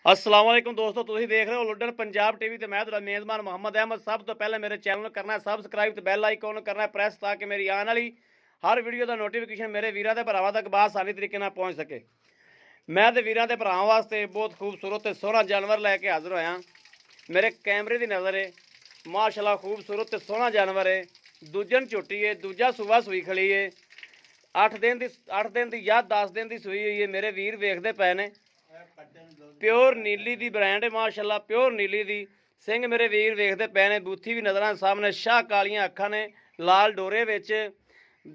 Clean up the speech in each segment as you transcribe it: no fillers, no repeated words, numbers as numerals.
अस्सलाम वालेकुम दोस्तों, तुसीं देख रहे हो लुडन पंजाब टीवी ते मैं तुहाडा मेज़बान मोहम्मद अहमद। सब तो पहले मेरे चैनल नूं करना है सबसक्राइब ते बैल आइकन करना है प्रेस ताकि मेरी आने वाली हर वीडियो का नोटिफिकेशन मेरे वीरां ते भरावां तक आसानी तरीके नाल पहुंच सके। मैं ते वीरां ते भरावां वास्ते बहुत खूबसूरत ते सोहना जानवर लैके हाज़र होया। मेरे कैमरे की नज़र है माशाल्लाह खूबसूरत ते सोहना जानवर है। दूजन झोटी है, दूजा सूआ सूई खड़ी है। 8 दिन की या 10 दिन की सूई हुई है। मेरे वीर वेखते पे ने प्योर नीली दी ब्रांड है माशाल्लाह, प्योर नीली दी। सिंह मेरे वीर वेखते पे ने, बूथी भी नज़र सामने, शाह कालियां अखां ने, लाल डोरे विच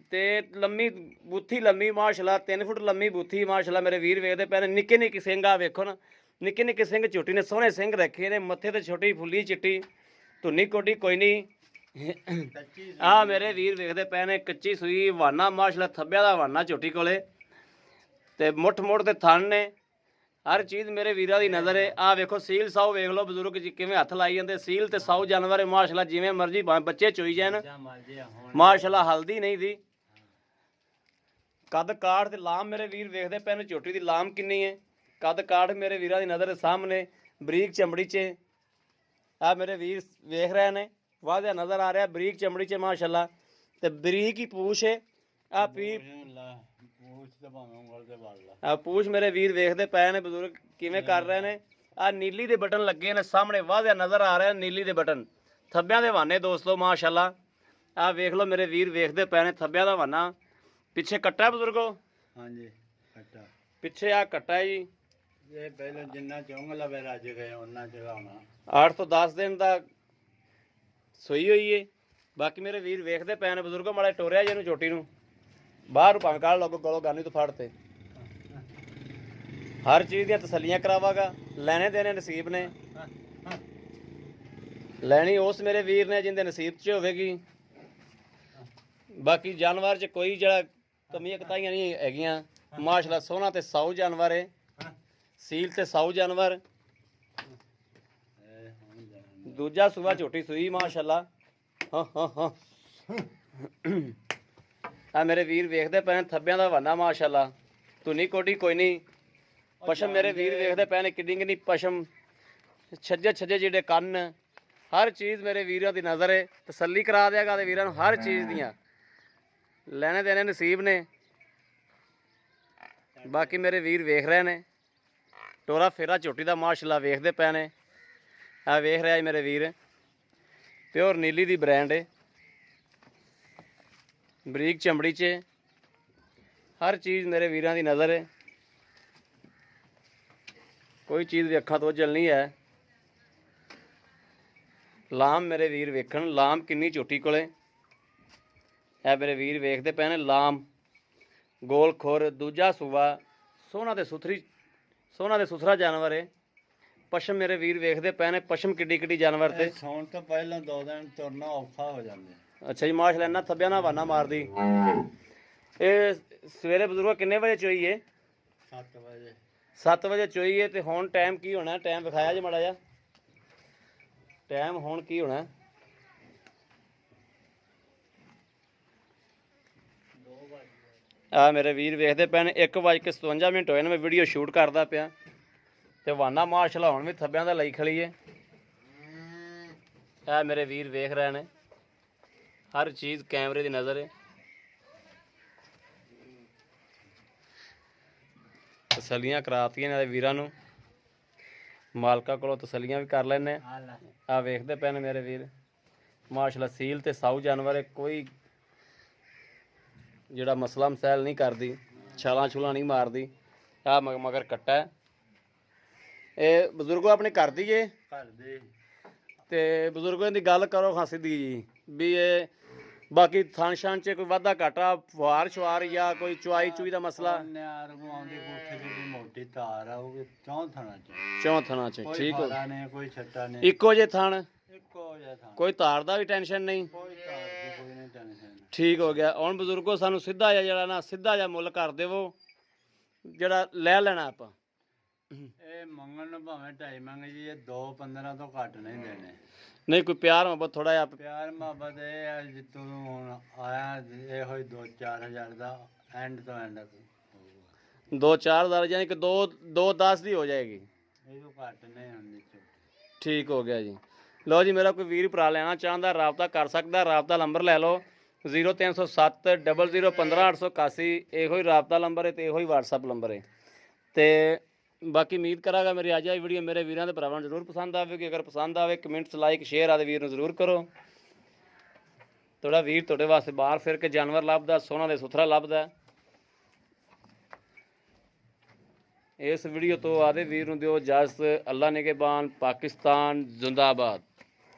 ते लम्मी बूथी लम्मी माशाल्लाह 3 फुट लम्मी बूथी माशाल्लाह मेरे वीर वेखते पे ने। निक्के निक्के सिंह आ वेखो ना, निक्के निक्के सिंह झोटी ने सोहने सिंह रखे ने, मत्थे ते छोटी फुल्ली चिट्टी धुन्नी कोडी कोई नहीं। आ मेरे वीर वेखते पे ने कच्ची सूई हवाना माशाल्लाह, थब्बिया दा हवाना झोटी कोले ते मुठ मुठ ते थन ने। हर चीज़ मेरे वीरा की नज़र है। आ वेखो सील साऊ वेख लो बजुर्ग जी किवें हथ लाई जाते। सील ते साऊ जानवर है माशाल्लाह, जिवें मर्जी बच्चे चोई जान माशाल्लाह, हल्दी नहीं दी। कद काठ ते लाम मेरे वीर वेखते पे ने, झोटी की लाम किन्नी है। कद काठ मेरे वीरा की नज़र सामने, बरीक चमड़ी च आ मेरे वीर वेख रहे ने, वाज़ा नज़र आ रहा है बरीक चमड़ी च माशाल्लाह ते बरीक ही पूछ है। आ पी पूछ मेरे वीर वेखते पे ने बजुर्ग किवें कर रहे ने। आ नीली दे बटन लगे ने सामने, वाज़ा नज़र आ रहा है नीली दे बटन, थब्बियां दे हवाने दोस्तों माशाल्लाह। आ वेख लो मेरे वीर वेखते पे ने, थब्बियां दा हवाना। पिछे कट्टा है बजुर्गो, हाँ जी कट्टा पिछे आ कट्टा है जी। ये पहले जिन्ना चौंग लवे रज गए उन्ना चढ़ाना 8 तो 10 दिन का सोई हुई है। बाकी मेरे वीर वेखते पे ने बजुर्गो, माड़ा टोरिया जी चोटी नूं बाहर भावें काढ़ लो गलो गानी तो फड़ते। हर चीज़ दी तसलियां करावागा, लेने देने नसीब ने। लैनी उस मेरे वीर ने जिंदे नसीब च होवेगी। बाकी जानवर च कोई जड़ा कमियां कताइयां नहीं हैगियां माशाल्लाह। सोहना ते साऊ जानवर है, सील ते साऊ जानवर। दूजा सूआ झोटी सूई माशाल्लाह। हाँ हाँ हाँ आ मेरे वीर वेखते पे थब्बियां दा हवाना माशाल्लाह, धुनी कोडी कोई नहीं। पशम मेरे वीर वेखते पे ने किन्नी किन्नी पशम, छज्जे छज्जे जेडे कन्न, हर चीज़ मेरे वीरों की नज़र है। तसल्ली करा देगा तो वीरों हर चीज़ दियाँ लेने देने नसीब ने। बाकी मेरे वीर वेख रहे ने टोरा फेरा झोटी का माशाल्लाह वेखते पे ने। आ वेख रहा है मेरे वीर, प्योर नीली दी ब्रांड है, बरीक चमड़ी च हर चीज़ मेरे वीरां दी नज़र है। कोई चीज़ भी अखां तो ओझल नहीं है। लाम मेरे वीर वेखण, लाम किन्नी झोटी कोले है मेरे वीर वेखते पे ने। लाम गोल खुर, दूजा सूआ, सोहना ते सुथरी, सोहना ते सुथरा जानवर है। पशम मेरे वीर वेखते पे ने, पशम किड्डी किड्डी जानवर ते। सौण तो पहले 2 दिन तुरना औखा हो जाता। अच्छा जी माशाल्लाह, इन्ना थब्बिया ना हवाना मारदी। ये सवेरे बजुर्ग किन्ने बजे चोई है? 7 बजे 7 बजे चोई है। तो हुण टाइम की होना? टाइम विखाया जी माड़ा जा, टाइम हुण की होना? आ मेरे वीर वेखते पे ने 1:57 होए ने, मैं वीडियो शूट करता पिया ते हवाना माशाल्लाह हुण भी थब्बियां दा लई खड़ी है। आ मेरे वीर वेख रहे ने, हर चीज़ कैमरे की नज़र है। तसलियां करातियां ने वीरां नूं, मालका कोलों तसलियां भी कर लैने। आ वेखते पे ने मेरे वीर माशाल्लाह, सील ते साऊ जानवर है। कोई जिहड़ा मसला मसैल नहीं करदी, छालां छुलां नहीं मारदी। आ मगर कट्टा है। ये बजुर्गो अपने घर दी जे घर दे ते बजुर्गों की गल करो खां सीधी जी भी ये बाकी थन शन च कोई वाधा घाटा, फुहार शुहार या कोई चुआई चुई का मसला? ਨਿਆਰ ਨੂੰ ਆਉਂਦੀ ਕੋਠੇ ਦੀ ਮੋਟੀ ਤਾਰ ਆਉਗੀ ਚੌਂ ਥਣਾ ਚ चौं थना च ਕੋਈ ठीक हो, ਫਾਰਾ ਨੇ ਕੋਈ ਛੱਟਾ ਨੇ इको जे थन, ਇੱਕੋ ਜਿਹਾ ਥਾਂ कोई तार का भी टेंशन नहीं। ਕੋਈ ਤਾਰ ਦੀ ਕੋਈ ਨਹੀਂ ਟੈਨਸ਼ਨ ठीक हो गया। हुण बजुर्गो सानू सीधा जिहा जिहड़ा ना सीधा जिहा मुੱਲ कर देवो ਜਿਹੜਾ ਲੈ ਲੈਣਾ ਆਪਾਂ। ਇਹ ਮੰਗਣ ਨੂੰ ਭਾਵੇਂ 2.5 ਮੰਗ ਜੀ, ਇਹ 2.15 ਤੋਂ ਘੱਟ ਨਹੀਂ ਦੇਣੇ। ਨਹੀਂ ਕੋਈ ਪਿਆਰ ਮੁਹੱਬਤ ਥੋੜਾ ਜਿਹਾ ਪਿਆਰ ਮੁਹੱਬਤ ਇਹ ਹੈ ਜਿੱਤੋਂ ਹੁਣ ਆਇਆ ਇਹੋ ਹੀ 2-4 ਹਜ਼ਾਰ ਦਾ ਐਂਡ ਤੋਂ ਐਂਡ ਹੋਊਗਾ। 2-4 हज़ार यानी कि 2-10 ਦੀ ਹੋ ਜਾਏਗੀ। ਇਹ ਤੋਂ ਘੱਟ ਨਹੀਂ ਹੁੰਦੀ ਝੋਟੀ। ਠੀਕ ਹੋ ਗਿਆ ਜੀ। ਲਓ ਜੀ, ਮੇਰਾ ਕੋਈ ਵੀਰ ਭਰਾ ਲੈਣਾ ਚਾਹੁੰਦਾ ਰਾਬਤਾ ਕਰ ਸਕਦਾ। ਰਾਬਤਾ ਨੰਬਰ ਲੈ ਲਓ 0307 00 15 881। ਇਹੋ ਹੀ ਰਾਬਤਾ ਨੰਬਰ ਹੈ ਤੇ ਇਹੋ ਹੀ WhatsApp ਨੰਬਰ ਹੈ। ਤੇ ਬਾਕੀ ਉਮੀਦ ਕਰਾਂਗਾ ਮੇਰੀ ਅੱਜ ਦੀ ਵੀਡੀਓ ਮੇਰੇ ਵੀਰਾਂ ਦੇ ਭਰਾਵਾਂ ਨੂੰ ਜ਼ਰੂਰ ਪਸੰਦ ਆਵੇਗੀ। ਅਗਰ ਪਸੰਦ ਆਵੇ ਕਮੈਂਟਸ ਲਾਈਕ ਸ਼ੇਅਰ ਆਦੇ ਵੀਰ ਨੂੰ ਜ਼ਰੂਰ ਕਰੋ। ਤੁਹਾਡਾ ਵੀਰ ਤੁਹਾਡੇ ਵਾਸਤੇ ਬਾਹਰ ਫਿਰ ਕੇ ਜਾਨਵਰ ਲੱਭਦਾ, ਸੋਹਣਾ ਤੇ ਸੁਥਰਾ ਲੱਭਦਾ। ਇਸ ਵੀਡੀਓ ਤੋਂ ਆਦੇ ਵੀਰ ਨੂੰ ਦਿਓ ਇਜਾਜ਼ਤ। ਅੱਲਾ ਨਿਗਹਿਬਾਨ। ਪਾਕਿਸਤਾਨ ਜ਼ਿੰਦਾਬਾਦ।